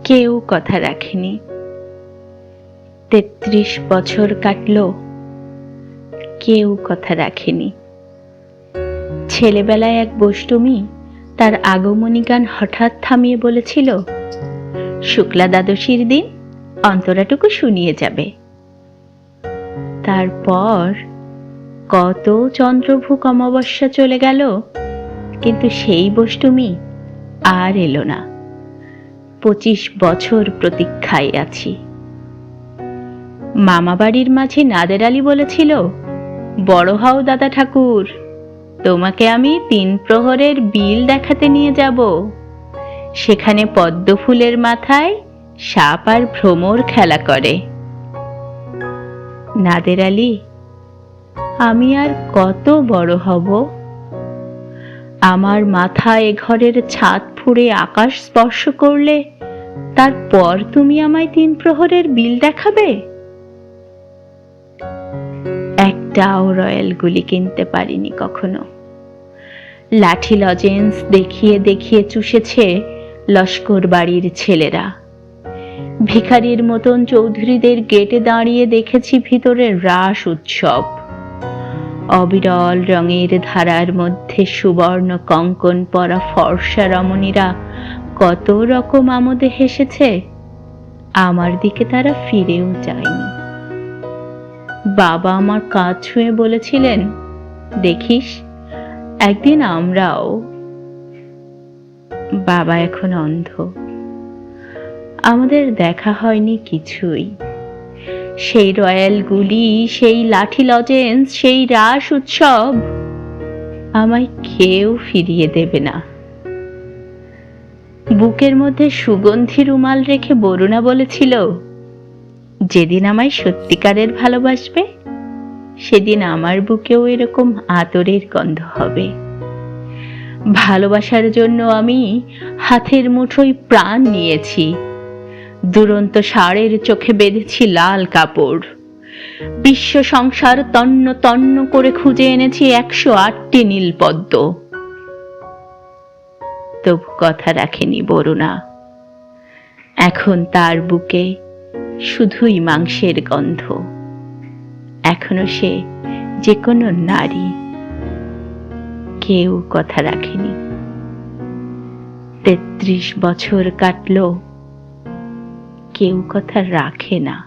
কেউ কথা রাখেনি। ৩৩ বছর কাটলো, কেউ কথা রাখেনি। ছেলেবেলায় এক বষ্টমী তার আগমনী গান হঠাৎ থামিয়ে বলেছিল, শুক্লা দ্বাদশীর দিন অন্তরাটুকু শুনিয়ে যাবে। তারপর কত চন্দ্রভুক অমাবস্যা চলে গেল, কিন্তু সেই বষ্টমী আর এলো না। ২৫ বছর প্রতীক্ষায় আছি। মামা বাড়ির মাঝে নাদের আলী বলেছিল, বড় হও দাদা ঠাকুর, তোমাকে আমি ৩ প্রহরের বিল দেখাতে নিয়ে যাব। সেখানে পদ্ম ফুলের মাথায় সাপ আর ভ্রমর খেলা করে। নাদের আলী, আমি আর কত বড় হব? আমার মাথা এ ঘরের ছাদ ফুঁড়ে আকাশ স্পর্শ করলে তারপর তুমি আমায় ৩ প্রহরের বিল দেখাবে? একটাও রয়্যাল গুলি কিনতে পারিনি কখনো। লাঠি লজেন্স দেখিয়ে দেখিয়ে চুষেছে লস্কর বাড়ির ছেলেরা। ভিখারির মতন চৌধুরীদের গেটে দাঁড়িয়ে দেখেছি ভিতরে রাস উৎসব। অবিরল রঙের ধারার মধ্যে সুবর্ণ কঙ্কন পরা ফর্সা রমণীরা কত রকম আমোদে হেসেছে। আমার দিকে তারা ফিরেও যায়নি। বাবা আমার কাঁধ ছুঁয়ে বলেছিলেন, দেখিস একদিন আমরাও। বাবা এখন অন্ধ। আমাদের দেখা হয়নি কিছুই। সেই রয়্যাল গুলি, সেই লাঠি লজেন্স, সেই রাস উৎসব আমায় কেউ ফিরিয়ে দেবে না। বুকের মধ্যে সুগন্ধি রুমাল রেখে বরুণা বলেছিল, যেদিন আমায় সত্যিকারের ভালোবাসবে সেদিন আমার বুকেও এরকম আদরের গন্ধ হবে। ভালোবাসার জন্য আমি হাতের মুঠোয় প্রাণ নিয়েছি। দুরন্ত ষাঁড়ের চোখে বেঁধেছি লাল কাপড়। বিশ্ব সংসার তন্ন তন্ন করে খুঁজে এনেছি ১০৮টি নীলপদ্ম। তবু কথা রাখেনি বরুণা। এখন তার বুকে শুধুই মাংসের গন্ধ। এখনো সে যে কোনো নারী। কেউ কথা রাখেনি। ৩৩ বছর কাটলো, কেউ কথা রাখে না।